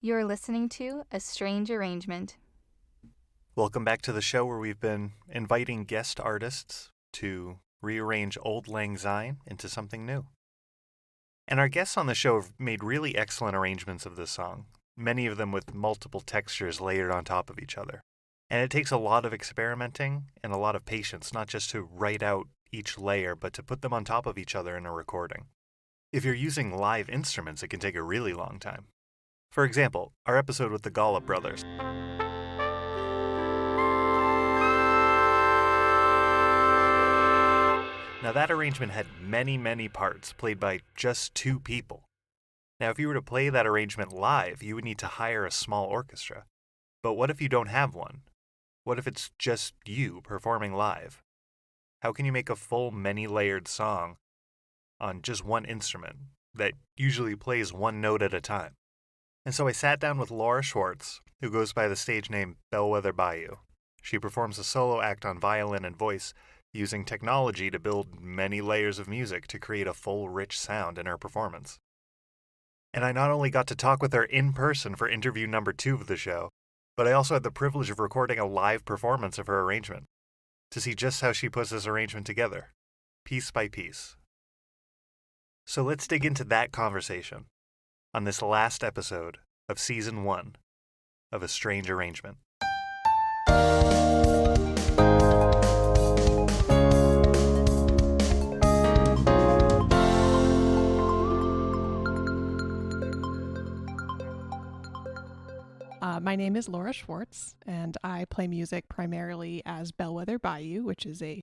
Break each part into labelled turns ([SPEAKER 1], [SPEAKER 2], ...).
[SPEAKER 1] You're listening to A Strange Arrangement.
[SPEAKER 2] Welcome back to the show where we've been inviting guest artists to rearrange Auld Lang Syne into something new. And our guests on the show have made really excellent arrangements of this song, many of them with multiple textures layered on top of each other. And it takes a lot of experimenting and a lot of patience, not just to write out each layer, but to put them on top of each other in a recording. If you're using live instruments, it can take a really long time. For example, our episode with the Gollop Brothers. Now, that arrangement had many, many parts played by just two people. Now, if you were to play that arrangement live, you would need to hire a small orchestra. But what if you don't have one? What if it's just you performing live? How can you make a full, many-layered song on just one instrument that usually plays one note at a time? And so I sat down with Laura Schwartz, who goes by the stage name Bellwether Bayou. She performs a solo act on violin and voice, using technology to build many layers of music to create a full, rich sound in her performance. And I not only got to talk with her in person for interview number 2 of the show, but I also had the privilege of recording a live performance of her arrangement to see just how she puts this arrangement together, piece by piece. So let's dig into that conversation on this last episode of Season 1 of A Strange Arrangement.
[SPEAKER 3] My name is Laura Schwartz, and I play music primarily as Bellwether Bayou, which is a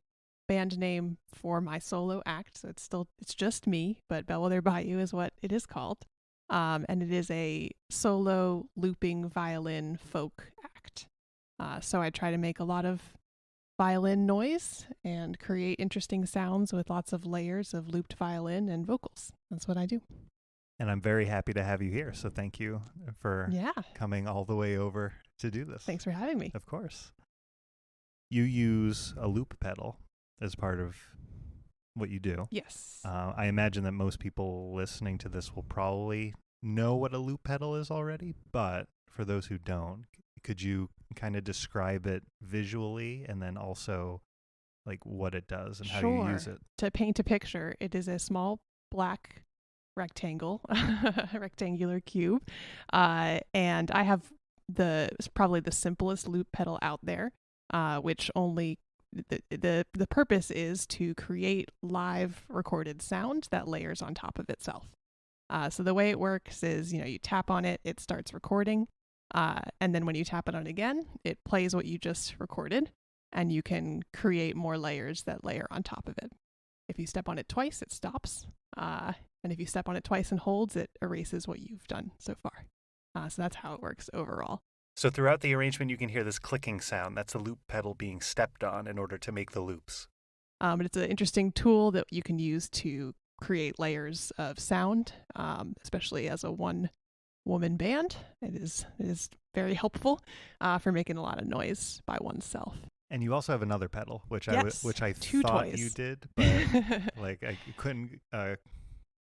[SPEAKER 3] band name for my solo act. So it's just me, but Bellwether Bayou is what it is called. And it is a solo looping violin folk act. So I try to make a lot of violin noise and create interesting sounds with lots of layers of looped violin and vocals. That's what I do.
[SPEAKER 2] And I'm very happy to have you here. So thank you for
[SPEAKER 3] Yeah.
[SPEAKER 2] coming all the way over to do this.
[SPEAKER 3] Thanks for having me.
[SPEAKER 2] Of course. You use a loop pedal as part of what you do.
[SPEAKER 3] Yes.
[SPEAKER 2] I imagine that most people listening to this will probably know what a loop pedal is already, but for those who don't, could you kind of describe it visually and then also like what it does and how you use it?
[SPEAKER 3] To paint a picture, it is a small black rectangular cube, and I have probably the simplest loop pedal out there, which only the purpose is to create live recorded sound that layers on top of itself. So the way it works is, you tap on it, it starts recording, and then when you tap it on again, it plays what you just recorded, and you can create more layers that layer on top of it. If you step on it twice, it stops. And if you step on it twice and holds, it erases what you've done so far. So that's how it works overall.
[SPEAKER 2] So throughout the arrangement, you can hear this clicking sound. That's a loop pedal being stepped on in order to make the loops.
[SPEAKER 3] But it's an interesting tool that you can use to create layers of sound, especially as a one-woman band. It is very helpful for making a lot of noise by oneself.
[SPEAKER 2] And you also have another pedal, which
[SPEAKER 3] yes,
[SPEAKER 2] I
[SPEAKER 3] two
[SPEAKER 2] thought
[SPEAKER 3] toys.
[SPEAKER 2] you did, but like I couldn't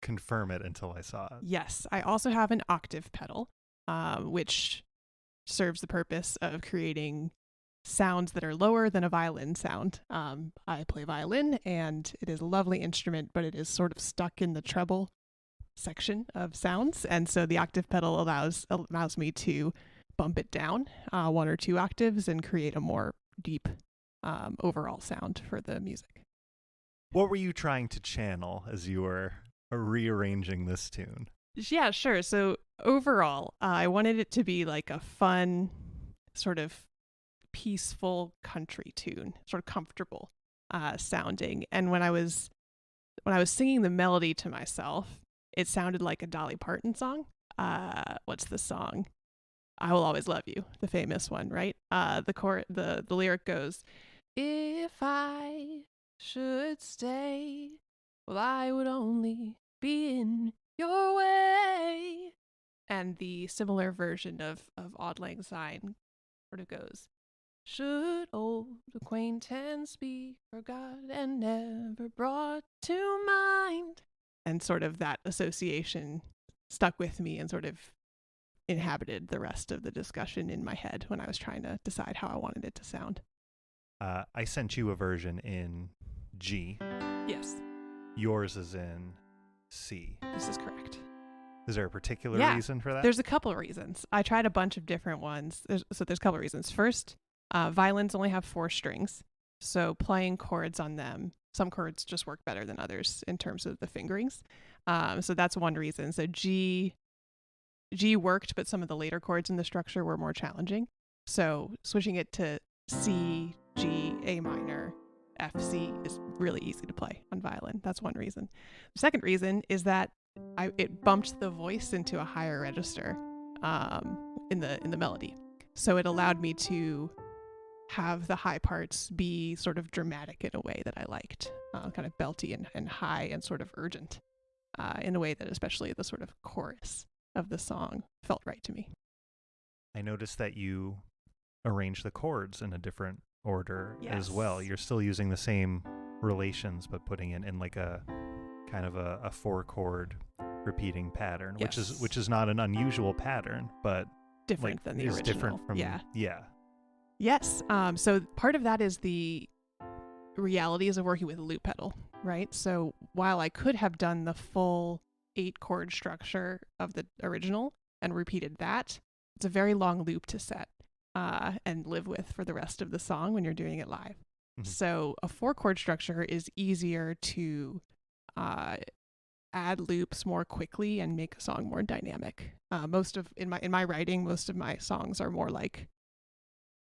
[SPEAKER 2] confirm it until I saw it.
[SPEAKER 3] Yes, I also have an octave pedal, which serves the purpose of creating sounds that are lower than a violin sound. I play violin, and it is a lovely instrument, but it is sort of stuck in the treble section of sounds, and so the octave pedal allows me to bump it down 1 or 2 octaves and create a more deep overall sound for the music.
[SPEAKER 2] What were you trying to channel as you were rearranging this tune?
[SPEAKER 3] Yeah, sure. So overall, I wanted it to be like a fun, sort of peaceful country tune, sort of comfortable sounding. And when I was singing the melody to myself, it sounded like a Dolly Parton song. What's the song? I Will Always Love You, the famous one, right? The lyric goes, "If I should stay, well, I would only be in your way." And the similar version of Auld Lang Syne sort of goes, "Should old acquaintance be forgot and never brought to mind?" And sort of that association stuck with me and sort of inhabited the rest of the discussion in my head when I was trying to decide how I wanted it to sound.
[SPEAKER 2] I sent you a version in G.
[SPEAKER 3] Yes,
[SPEAKER 2] Yours is in C.
[SPEAKER 3] this is correct.
[SPEAKER 2] Is there a particular reason for that?
[SPEAKER 3] There's a couple of reasons. I tried a bunch of different ones. There's a couple of reasons. First, violins only have 4 strings, so playing chords on them, some chords just work better than others in terms of the fingerings. So that's one reason. So G worked, but some of the later chords in the structure were more challenging. So switching it to C, G, A minor, F, C is really easy to play on violin. That's one reason. The second reason is that it bumped the voice into a higher register in the melody. So it allowed me to have the high parts be sort of dramatic in a way that I liked, kind of belty and high and sort of urgent in a way that especially the sort of chorus of the song felt right to me.
[SPEAKER 2] I noticed that you arrange the chords in a different order as well.
[SPEAKER 3] Yes.
[SPEAKER 2] You're still using the same relations, but putting it in like a kind of a 4-chord repeating pattern,
[SPEAKER 3] Yes.
[SPEAKER 2] which is not an unusual pattern, but
[SPEAKER 3] Different than the
[SPEAKER 2] is
[SPEAKER 3] original.
[SPEAKER 2] different from yeah.
[SPEAKER 3] Yes. So part of that is the realities of working with a loop pedal, right? So while I could have done the full 8-chord structure of the original and repeated that, it's a very long loop to set and live with for the rest of the song when you're doing it live.
[SPEAKER 2] Mhm.
[SPEAKER 3] So a 4-chord structure is easier to add loops more quickly and make a song more dynamic. In my writing, most of my songs are more like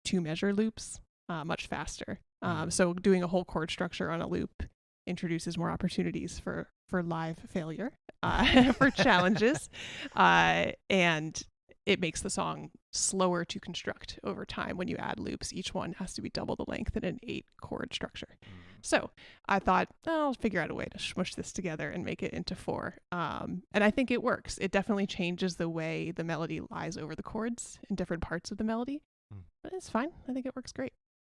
[SPEAKER 3] 2-measure loops, much faster. So doing a whole chord structure on a loop introduces more opportunities for live failure, for challenges, and it makes the song slower to construct over time. When you add loops, each one has to be double the length in an 8-chord structure. So I thought, I'll figure out a way to smush this together and make it into 4. And I think it works. It definitely changes the way the melody lies over the chords in different parts of the melody. But it's fine. I think it works great.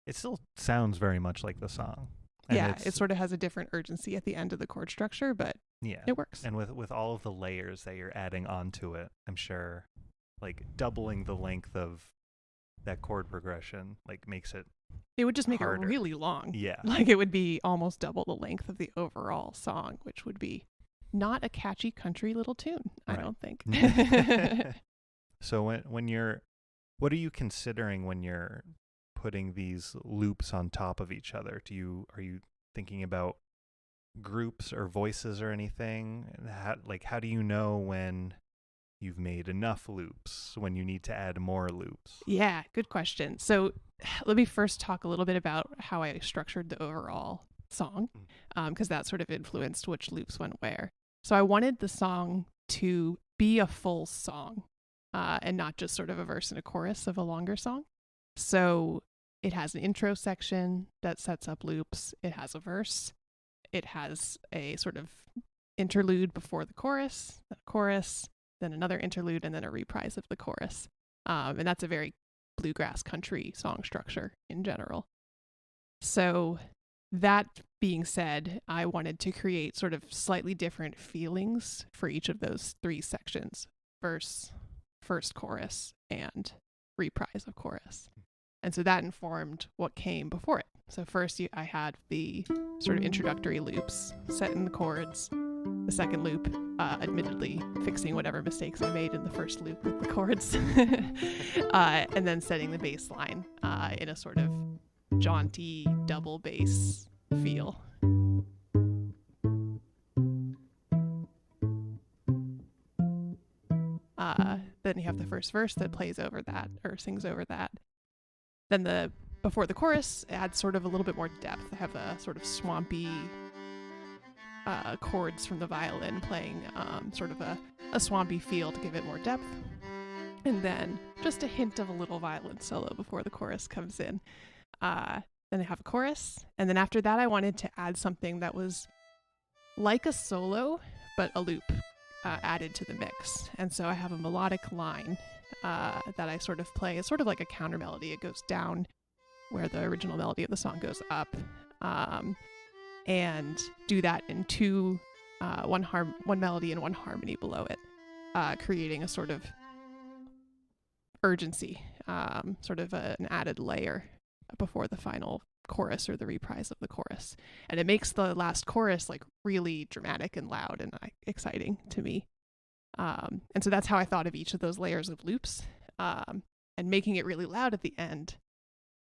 [SPEAKER 2] It still sounds very much like the song. And
[SPEAKER 3] Yeah, it sort of has a different urgency at the end of the chord structure, but it works.
[SPEAKER 2] And with all of the layers that you're adding onto it, I'm sure like doubling the length of that chord progression like makes it
[SPEAKER 3] would just make
[SPEAKER 2] harder.
[SPEAKER 3] it really long.
[SPEAKER 2] Yeah.
[SPEAKER 3] Like it would be almost double the length of the overall song, which would be not a catchy country little tune, I don't think.
[SPEAKER 2] So what are you considering when you're putting these loops on top of each other? Are you thinking about groups or voices or anything? How do you know when you've made enough loops, when you need to add more loops?
[SPEAKER 3] Yeah, good question. So let me first talk a little bit about how I structured the overall song, because that sort of influenced which loops went where. So I wanted the song to be a full song and not just sort of a verse and a chorus of a longer song. So it has an intro section that sets up loops. It has a verse. It has a sort of interlude before the chorus, then another interlude, and then a reprise of the chorus. And that's a very bluegrass country song structure in general. So that being said, I wanted to create sort of slightly different feelings for each of those 3 sections: verse, first chorus, and reprise of chorus. And so that informed what came before it. So first I had the sort of introductory loops set in the chords. The second loop, admittedly, fixing whatever mistakes I made in the first loop with the chords. And then setting the bass line in a sort of jaunty double bass feel. Then you have the first verse that plays over that or sings over that. Then before the chorus adds sort of a little bit more depth. I have a sort of swampy chords from the violin playing sort of a swampy feel to give it more depth. And then just a hint of a little violin solo before the chorus comes in. Then I have a chorus. And then after that, I wanted to add something that was like a solo, but a loop added to the mix. And so I have a melodic line that I sort of play. It's sort of like a counter melody. It goes down where the original melody of the song goes up. And do that in 2, one melody and one harmony below it, creating a sort of urgency, sort of an added layer before the final chorus or the reprise of the chorus. And it makes the last chorus like really dramatic and loud and exciting to me. And so that's how I thought of each of those layers of loops. And making it really loud at the end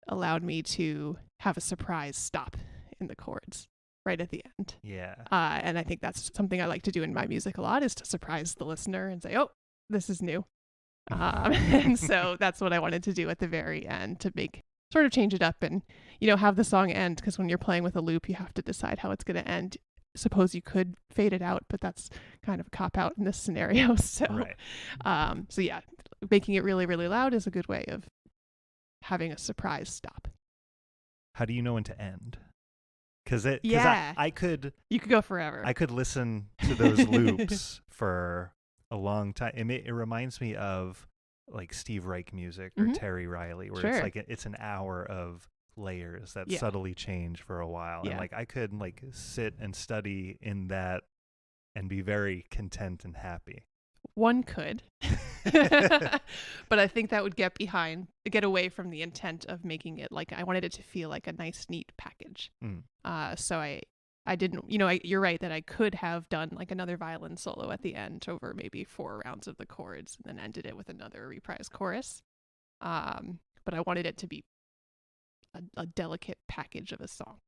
[SPEAKER 3] allowed me to have a surprise stop in the chords right at the end.
[SPEAKER 2] Yeah.
[SPEAKER 3] And I think that's something I like to do in my music a lot, is to surprise the listener and say, oh, this is new. And so that's what I wanted to do at the very end, to sort of change it up and, have the song end, because when you're playing with a loop, you have to decide how it's going to end. Suppose you could fade it out, but that's kind of a cop out in this scenario. So,
[SPEAKER 2] Right.
[SPEAKER 3] So yeah, making it really, really loud is a good way of having a surprise stop.
[SPEAKER 2] How do you know when to end? Because I could
[SPEAKER 3] you could go forever.
[SPEAKER 2] I could listen to those loops for a long time. It reminds me of like Steve Reich music or Terry Riley, where it's like it's an hour of layers that subtly change for a while. And like I could like sit and study in that and be very content and happy.
[SPEAKER 3] One could. But I think that would get away from the intent of making it like, I wanted it to feel like a nice, neat package. So I didn't, you're right that I could have done like another violin solo at the end over maybe 4 rounds of the chords and then ended it with another reprise chorus. But I wanted it to be a delicate package of a song.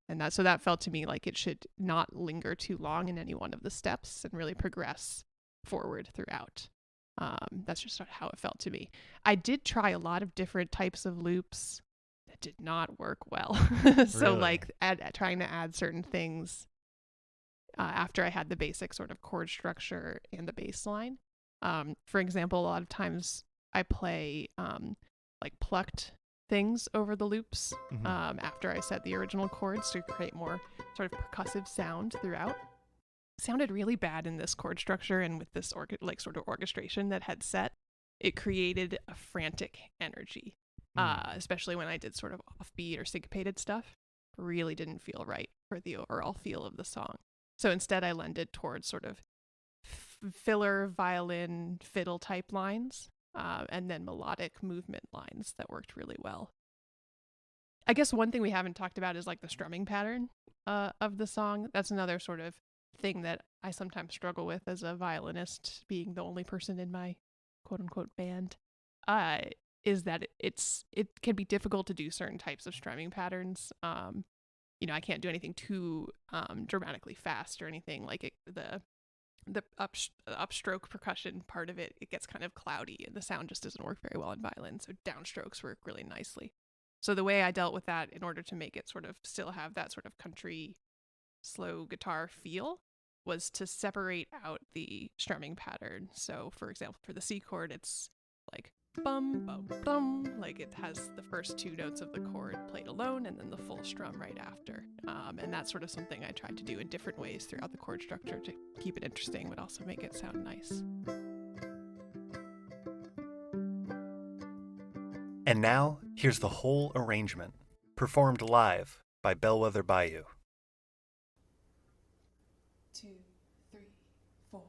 [SPEAKER 3] And that felt to me like it should not linger too long in any one of the steps and really progress forward throughout. That's just how it felt to me. I did try a lot of different types of loops that did not work well. So
[SPEAKER 2] Really?
[SPEAKER 3] like trying to add certain things after I had the basic sort of chord structure and the bass line. For example, a lot of times I play like plucked things over the loops after I set the original chords to create more sort of percussive sound throughout. Sounded really bad in this chord structure, and with this sort of orchestration that had set, it created a frantic energy, especially when I did sort of offbeat or syncopated stuff. Really didn't feel right for the overall feel of the song. So instead I lended towards sort of filler violin fiddle type lines, and then melodic movement lines that worked really well. I guess one thing we haven't talked about is like the strumming pattern of the song. That's another sort of thing that I sometimes struggle with as a violinist, being the only person in my quote unquote band, is that it can be difficult to do certain types of strumming patterns. I can't do anything too dramatically fast or anything like it. The upstroke percussion part of it gets kind of cloudy and the sound just doesn't work very well in violin. So downstrokes work really nicely. So the way I dealt with that in order to make it sort of still have that sort of country slow guitar feel was to separate out the strumming pattern. So for example, for the C chord, it's like bum, bum, bum, like it has the first 2 notes of the chord played alone and then the full strum right after. And that's sort of something I tried to do in different ways throughout the chord structure to keep it interesting, but also make it sound nice.
[SPEAKER 2] And now, here's the whole arrangement, performed live by Bellwether Bayou.
[SPEAKER 3] 2, 3, 4.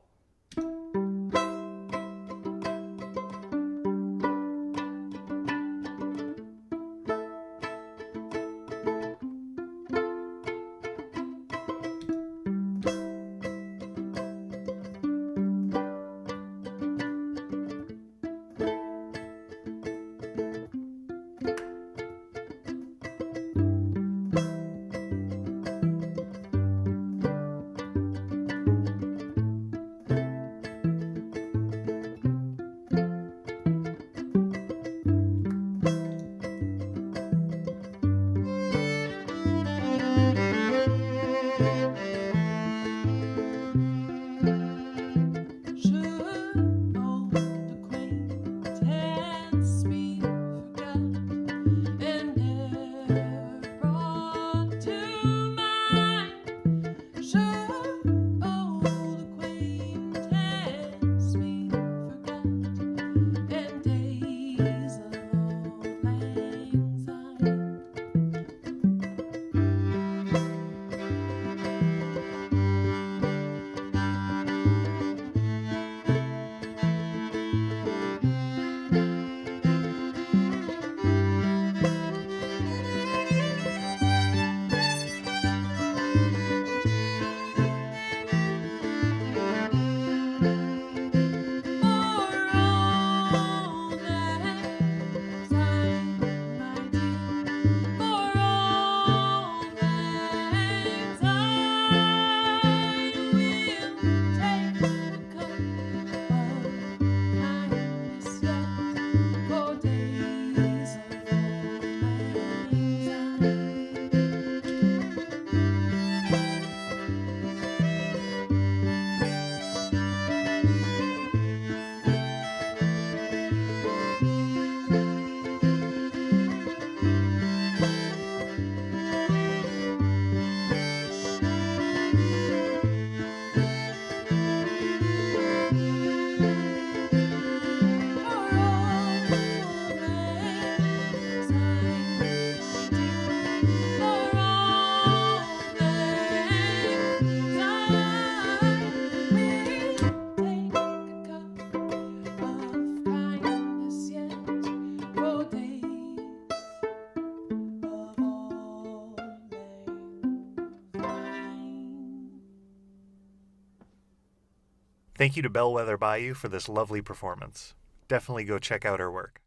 [SPEAKER 2] Thank you to Bellwether Bayou for this lovely performance. Definitely go check out her work.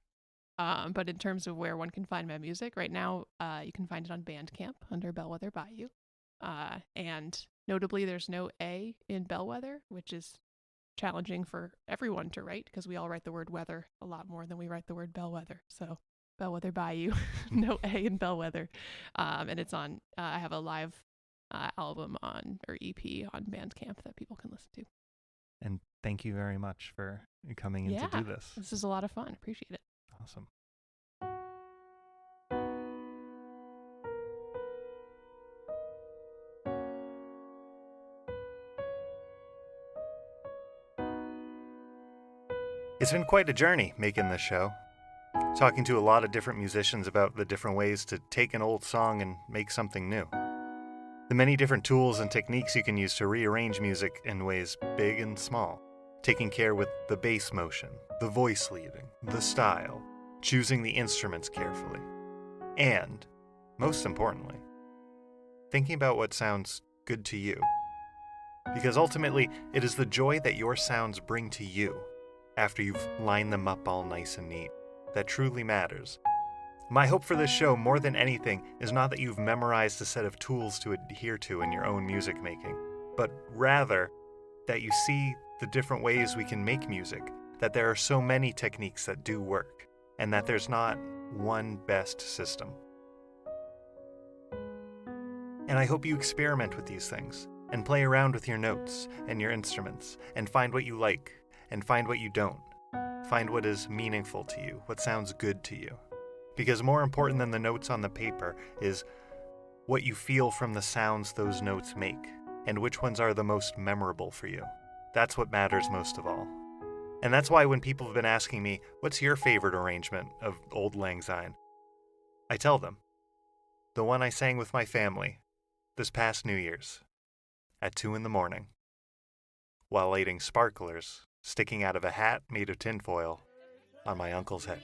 [SPEAKER 3] But in terms of where one can find my music, right now you can find it on Bandcamp under Bellwether Bayou. And notably, there's no A in Bellwether, which is challenging for everyone to write because we all write the word weather a lot more than we write the word bellwether. So Bellwether Bayou, no A in Bellwether. And it's on, I have a live album or EP on Bandcamp that people can listen to.
[SPEAKER 2] And thank you very much for coming in to do this.
[SPEAKER 3] This is a lot of fun. Appreciate it.
[SPEAKER 2] Awesome. It's been quite a journey making this show. Talking to a lot of different musicians about the different ways to take an old song and make something new. The many different tools and techniques you can use to rearrange music in ways big and small. Taking care with the bass motion, the voice leading, the style, choosing the instruments carefully. And, most importantly, thinking about what sounds good to you. Because ultimately, it is the joy that your sounds bring to you after you've lined them up all nice and neat that truly matters. My hope for this show, more than anything, is not that you've memorized a set of tools to adhere to in your own music making, but rather that you see the different ways we can make music, that there are so many techniques that do work, and that there's not one best system. And I hope you experiment with these things, and play around with your notes and your instruments, and find what you like, and find what you don't. Find what is meaningful to you, what sounds good to you. Because more important than the notes on the paper is what you feel from the sounds those notes make, and which ones are the most memorable for you. That's what matters most of all. And that's why when people have been asking me, what's your favorite arrangement of Auld Lang Syne? I tell them, the one I sang with my family this past New Year's at 2 a.m, while lighting sparklers sticking out of a hat made of tinfoil on my uncle's head.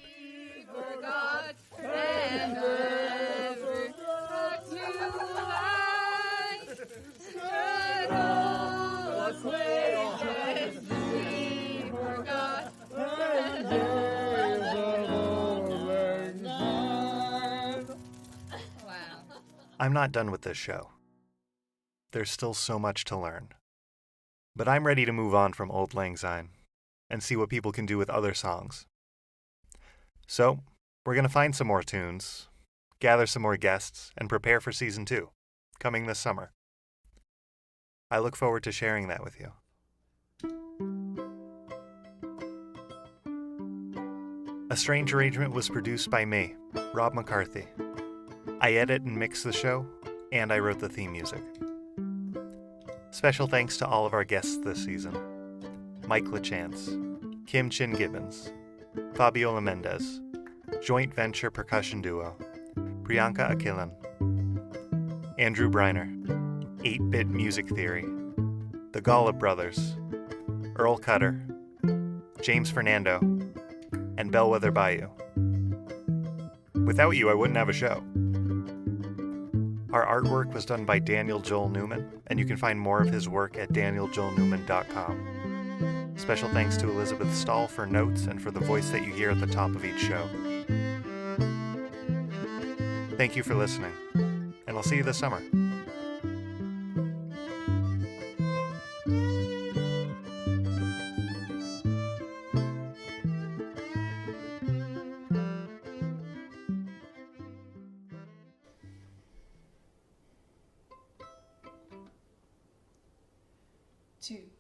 [SPEAKER 2] I'm not done with this show. There's still so much to learn. But I'm ready to move on from Auld Lang Syne and see what people can do with other songs. So, we're going to find some more tunes, gather some more guests, and prepare for Season 2, coming this summer. I look forward to sharing that with you. A Strange Arrangement was produced by me, Rob McCarthy. I edit and mix the show, and I wrote the theme music. Special thanks to all of our guests this season. Mike LaChance, Kim Chin Gibbons, Fabiola Mendez, Joint Venture Percussion Duo, Priyanka Akilan, Andrew Briner, 8-Bit Music Theory, The Golub Brothers, Earl Cutter, James Fernando, and Bellwether Bayou. Without you, I wouldn't have a show. Our artwork was done by Daniel Joel Newman, and you can find more of his work at danieljoelnewman.com. Special thanks to Elizabeth Stahl for notes and for the voice that you hear at the top of each show. Thank you for listening, and I'll see you this summer.
[SPEAKER 4] Two.